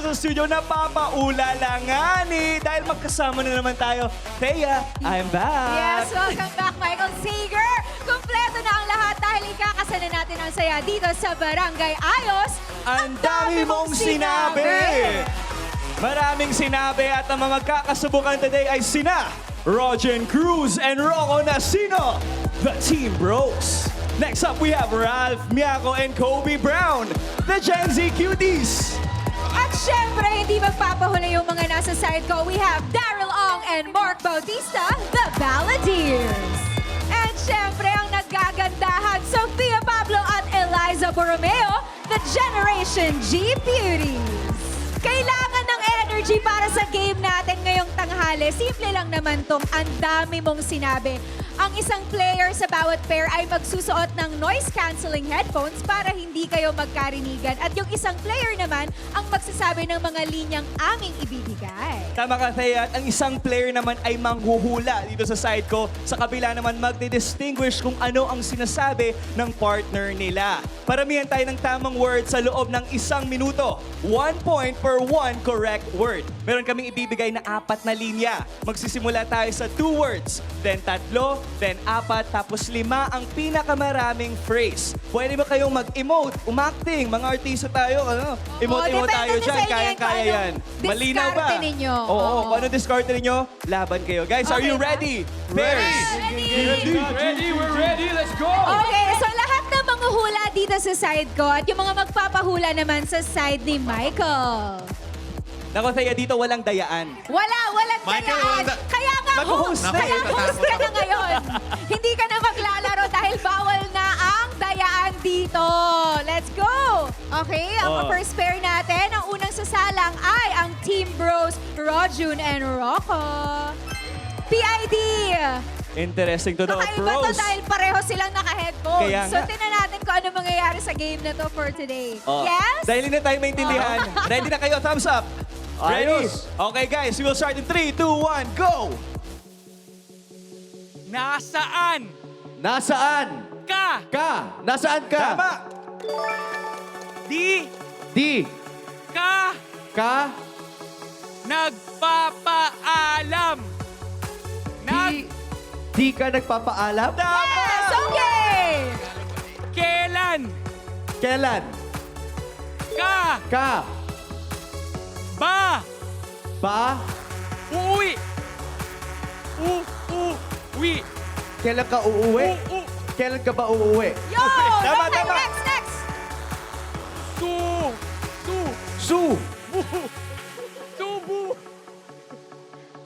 sa studio, napapaulala nga ni. Dahil magkasama na naman tayo. Thea, I'm back. Yes, welcome back, Michael Sager. Kompleto na ang lahat dahil ikakasana natin ang saya dito sa Barangay Ayos. Ang dami mong sinabi. Maraming sinabi at ang mga magkakasubukan today ay sina Rogen Cruz and Rocco Nasino, the Team Bros. Next up, we have Ralph Miaco and Kobe Brown, the Gen Z Cuties. At syempre, hindi magpapahuli yung mga nasa side ko. We have Daryl Ong and Mark Bautista, the Balladeers. And syempre, ang nagagandahan, Sofia Pablo at Eliza Borromeo, the Generation G Beauties. Kailangan ng energy para sa game natin ngayong tanghali. Simple lang naman tong ang dami mong sinabi. Ang isang player sa bawat pair ay magsusuot ng noise-canceling headphones para hindi kayo magkarinigan. At yung isang player naman ang magsasabi ng mga linyang aming ibibigay. Tama ka, Thea. At ang isang player naman ay manghuhula dito sa side ko. Sa kabila naman magdi-distinguish kung ano ang sinasabi ng partner nila. Paramihan tayo ng tamang word sa loob ng 1 minuto. 1 point per 1 correct word. Meron kaming ibibigay na 4 na linya. Magsisimula tayo sa 2 words, then 3, then 4, tapos 5 ang pinakamaraming phrase. Pwede ba kayong mag-emote, umacting? Mga artista tayo, ano? Emote-emote tayo depende dyan. sa inyo Kayang-kaya kung yan. anong Malinaw ba? diskarte ninyo. Oo. Oo. Kung ano diskarte ninyo, laban kayo. Guys, are Okay you na? ready? Pairs. Ready, we're ready, let's go! Okay, so lahat na manguhula dito sa side ko at yung mga magpapahula naman sa side ni Michael. Nako, Thea, dito walang dayaan. Walang Michael, dayaan. walang Kaya nga Mag-host na. kaya host ka na ngayon. Hindi ka na maglalaro dahil bawal na ang dayaan dito. Let's go! Okay, ang Oh. first pair natin, ang unang sasalang ay ang Team Bros, Rojun and Rocco. PID! Interesting to the Kakaiba to pros. dahil pareho silang naka-headphones. Kaya So, nga. tingnan natin kung ano mangyayari sa game na to for today. Oh. Yes? Dahil hindi na tayo maintindihan. Ready na kayo? Thumbs up. Ready? Ayos. Okay, guys. We will start in 3, 2, 1, go! Nasaan Nasaan ka? ka? Nasaan ka? Tama! Di Di ka ka nagpapaalam? di ka nagpapaalam? Tama! Yes! Okay! Kailan Kailan ka ka ba ba? uuwi? Uuwi. Kailan ka uuwi? Kailan ka ba uuwi? Yo! Tama, Okay, tama. next! Su. Su Subu.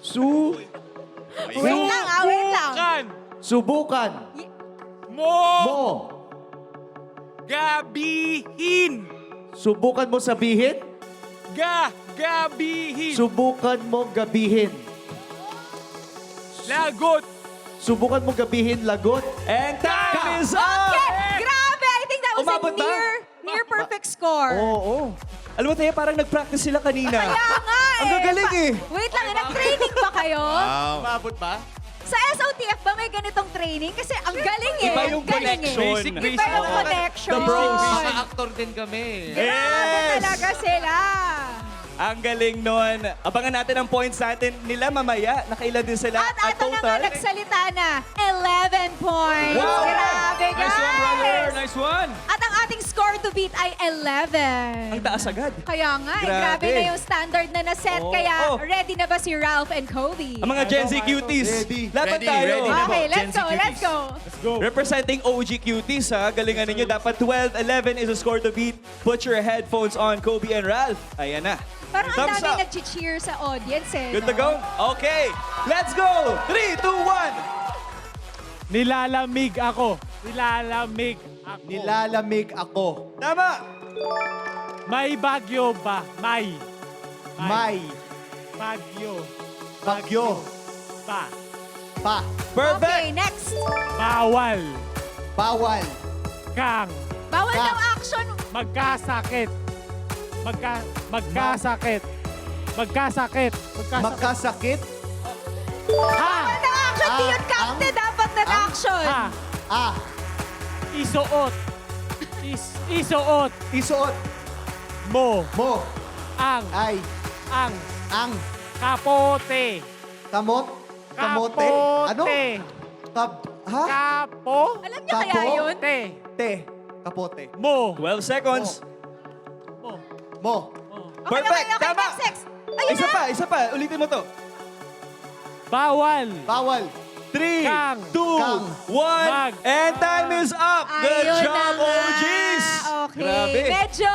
Su Wait lang, wait lang. Subukan Subukan mo mo. gabihin. Subukan mo sabihin. Gabihin. Subukan mo gabihin. Lagot. Subukan mo gabihin lagot. And time is up! Okay! Grabe! I think that was Umabot a ba? near perfect score. Oo. Alam mo, Thea, parang nag-practice sila kanina. Kaya nga eh. Ang gagaling eh. Wait lang, nag-training ba kayo? Umabot ba? Sa SOTF ba may ganitong training? Kasi ang galing eh. Iba yung Galing connection. Eh. Basic, Iba basic. yung Oo. connection. The bros. Mga aktor din kami. Grabe Yes! talaga sila. Ang galing nun. Abangan natin ang points natin nila mamaya. Nakailan din sila At ito na nga, nagsalita na. 11 points. Wow! Grabe, guys. Nice one, brother. Nice one. At ang ating score to beat ay 11. Ang taas agad. Kaya nga, Grabe. grabe na yung standard na naset. Oo. Kaya Oh. ready na ba si Ralph and Kobe? Ang mga Gen Z cuties. Ready. Laban Ready, tayo. ready na. Okay, po, let's Gen Z go, cuties. let's go. Representing OG cuties, ha? Galingan ninyo. Dapat 12-11 is a score to beat. Put your headphones on, Kobe and Ralph. Ayan na. Parang ang Thumbs dami up. nag-cheer sa audience eh. Good to no? go? Okay. Let's go. 3, 2, 1. Nilalamig ako. Nilalamig ako. Nilalamig ako. Tama. May bagyo ba? May. May Bagyo. bagyo Pa. pa. Okay, Perfect. next. Bawal. Bawal Kang. Bawal Ka. daw action. Magkasakit. Magkasakit. Magkasakit. magkasakit. Ha. Bawal daw action. Di yun counted. Dapat na action. Ha. Ah, Isuot. Isuot. isuot Mo. mo Ang. Ay. Ang. Ang. Kapote. Kamot. Kamote. Ano? Ha? Kapo. Alam niya kaya Tapo? yun? Te. Te. Kapote. Mo. 12 seconds. Mo. Mo. Okay, Perfect, okay, tama. next. Ayun Isa na. pa. Ulitin mo to. Bawal. Bawal. 3, Kang. 2, Kang. 1, Mag. and time is up! Good Ayun job, na nga. OGs! Okay. Grabe. Medyo,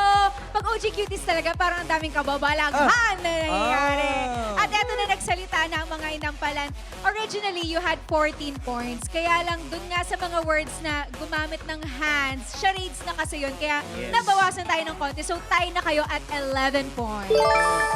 pag OG cuties talaga, parang ang daming kababalaghan na nangyayari. Ah. At eto na nagsalita na ang mga inampalan. Originally, you had 14 points. Kaya lang, dun nga sa mga words na gumamit ng hands, charades na kasi yun. Kaya Yes. nabawasan tayo ng konti. So, tie na kayo at 11 points.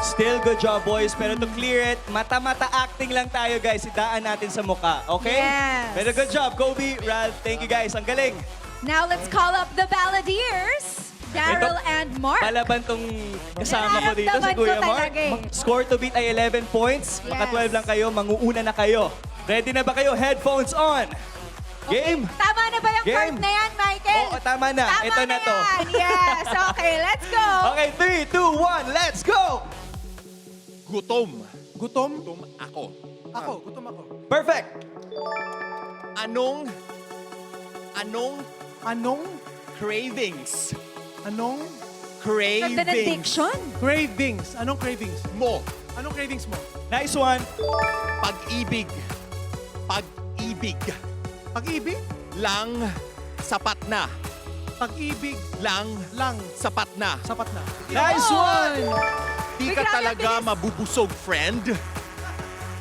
Still good job, boys. Pero to clear it, mata-mata acting lang tayo, guys. Idaan natin sa muka, okay? Yes. Pero good job, Kobe, Ralph. Thank you, guys. Ang galing. Now, let's call up the Balladeers, Daryl and Mark. Palaban tong kasama ko dito, si Nararamdaman ko Kuya Mark. talaga eh. Score to beat ay 11 points. Maka 12 Yes. lang kayo, manguuna na kayo. Ready na ba kayo? Headphones on. Game? Tama na ba yung Game. part na yan, Michael? Oo, tama na. Tama Ito na to. yan. Yes, okay, let's go. Okay, 3, 2, 1, let's go! Gutom. Gutom. Gutom ako. Ako. Gutom ako. Perfect. Anong Anong? cravings? Anong? Ganda ng Cravings diction. Cravings. Anong cravings? mo. Anong cravings mo? Nice one. Pag-ibig. Pag-ibig. Pag-ibig? Lang sapat na. Pag-ibig Lang lang. sapat na. Sapat na. Nice one. Di Uy, ka grabe, talaga bilis. mabubusog, friend.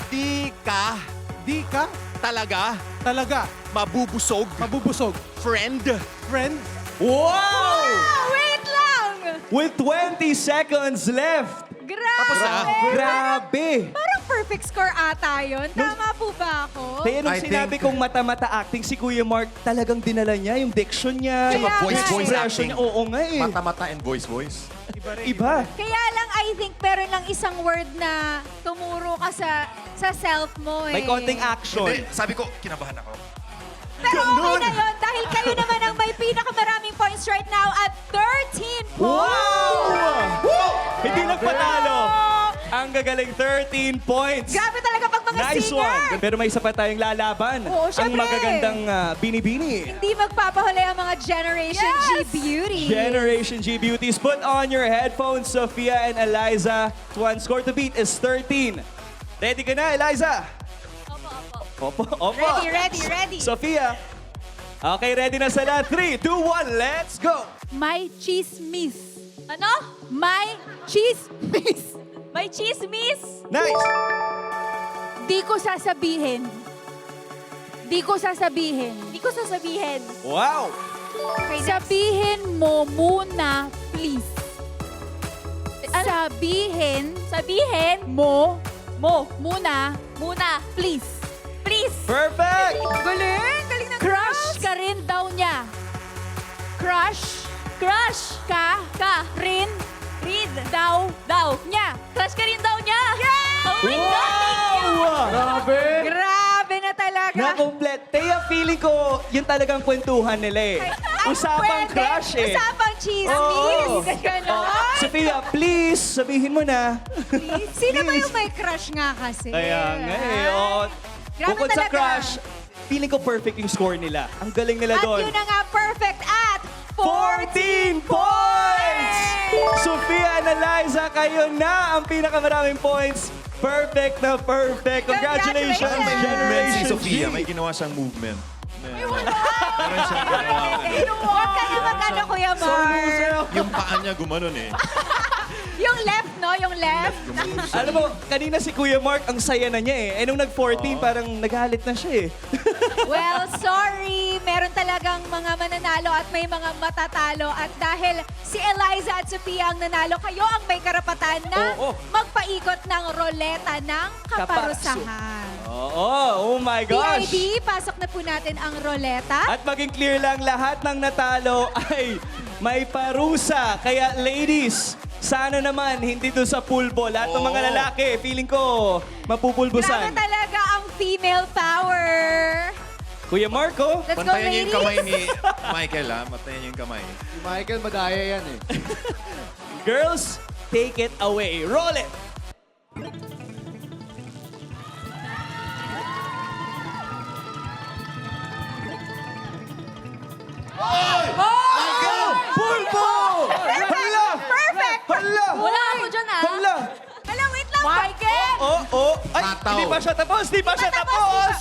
Di ka Di ka talaga talaga mabubusog, mabubusog. friend. Friend? Wow! Ah, wait lang. With 20 seconds left. Grabe. Tapos na. Grabe. Parang perfect score ata yun. Tama po ba ako? Kaya nung I sinabi think- kong mata-mata acting, si Kuya Mark talagang dinala niya yung diction niya. Kaya yung voice expression acting. niya. Oo nga eh. Mata-mata and voice-voice. Iba rin. Iba. Kaya lang, I think, meron lang isang word na tumuro ka sa self mo eh. May konting action. Hindi, sabi ko, kinabahan ako. Pero okay na yun dahil kayo naman ang may pinakamaraming points right now at 13 points. Wow! Hindi nagpatalo. Ang gagaling 13 points. Grabe talaga pag mga Nice singer. one. Pero may isa pa tayong lalaban. Oo, ang syempre. magagandang bini-bini. Hindi magpapahuli ang mga Generation G Beauty. Generation G Beauties, put on your headphones, Sophia and Eliza. One score to beat is 13. Ready ka na, Eliza? Opo. Ready. Sophia. Okay, ready na sa lahat. 3, 2, 1, let's go! My chismis. Ano? My chismis. My chismis. Nice! Di ko sasabihin. Di ko sasabihin. Di ko sasabihin. Wow! Sabihin mo muna, please. Sabihin mo muna, please. Please. Perfect! Galing ng crush ka rin daw niya. Crush ka rin daw niya. Crush ka rin daw niya. Oh my Wow! Grabe na talaga. Na-complete. Teya, feeling ko, yun talagang kwentuhan nila eh. Usapang Pwede. crush eh. Usapang chismis. Oo. Ganon. Sophia, please, sabihin mo na. Sino ba Please. yung may crush nga kasi? Kaya nga eh. Oo. Grabe Bukod sa talaga. crush, feeling ko perfect yung score nila. Ang galing nila At doon. yun na nga, perfect at 14 points! Sophia and Eliza, kayo na ang pinakamaraming points. Perfect na perfect. Congratulations, Congratulations. Movement si Generation Sofia, G. may ginawa siyang movement. Huwag ka na mag-ano, Kuya Mark. Yung paa niya gumanon eh. Yung left, no? Yung left. Alam mo, kanina si Kuya Mark, ang saya na niya eh. Eh nung nag-14, parang nagalit na siya eh. Well, sorry. Meron talagang mga mananalo at may mga matatalo. At dahil si Eliza at Sophia ang nanalo, kayo ang may karapatan na Oo. magpaikot ng roleta ng kaparusahan. Oo, oh my gosh. PID, pasok na po natin ang roleta. At maging clear lang, lahat ng natalo ay may parusa. Kaya ladies, sana naman hindi doon sa pulbo. Lahat ng mga Oo. lalaki, feeling ko Grabe mapupulbusan. talaga ang female power. Kuya Marco, Let's go, Pantayan niyo ladies. yung kamay ni Michael ha. Pantayan niyo yung kamay. Si Michael, madaya yan eh. girls, take it away. Roll it! Pulpo! Hala! Perfect! Hala! Wala ako dyan, ah. Hala! Hala, wait lang, Michael! Oh! Ay, Mataw. hindi pa siya tapos! Hindi pa siya tapos!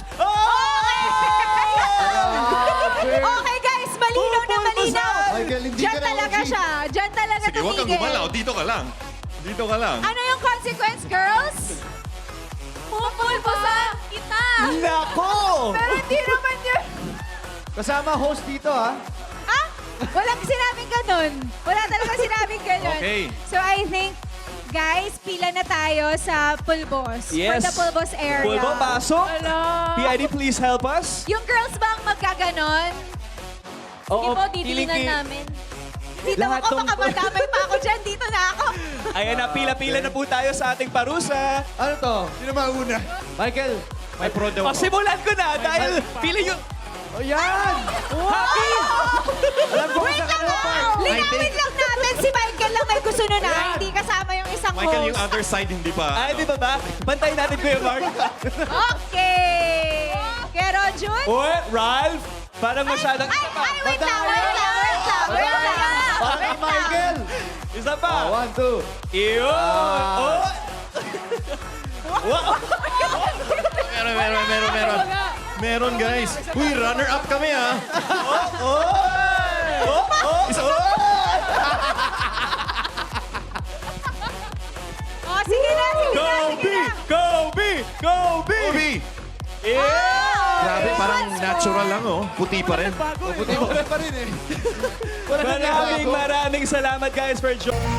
Okay, guys, malinaw na malinaw. Michael, hindi Diyan ka na talaga OG. siya. Diyan talaga Sige, huwag kang tumigil. gumalaw. Dito ka lang. Dito ka lang. Ano yung consequence, girls? Pupulpo sa kita. Nako! Pero hindi naman yun. Kasama host dito, ha? Ah? Walang sinabing ganun. Wala talaga sinabing ganun. Okay. So I think, guys, pila na tayo sa pulbos. For Yes. the pulbos area. Pulbo, pasok! Hello. PID, please help us. Yung girls ba ang magkaganon? Oo, Titingnan namin. Dito Lahat ako, tong- baka madamay pa ako dyan. Dito na ako. Ayan na, pila-pila na po tayo sa ating parusa. Ano to? Sino mauna? Michael. May pro daw. Pasimulan ko na dahil pili yung... Oh, yan! Happy! Alam ko Wait sa lang kanila ah! part. Linawin lang natin. Si Michael lang may gusto nun ah. Hindi kasama yung isang Michael, yung host. other side hindi pa. Ay, di ba ba? Pantayin natin ko yung Mark. Okay. Kaya Ronjun? Uy, Ralph! Parang masyadong... Ay, wait lang. Para kay Michael. Isa pa. Oh, 1, 2. Iyon! Oh! Wow! Meron. Meron, guys. Uy, runner-up kami, ha? Isa pa. Oh, sige na. Go, B! Go, B! Go, B! Obi! Yeah! Grabe, parang natural lang, oh. Puti pa rin. Puti mo pa rin, eh. Maraming salamat guys for joining.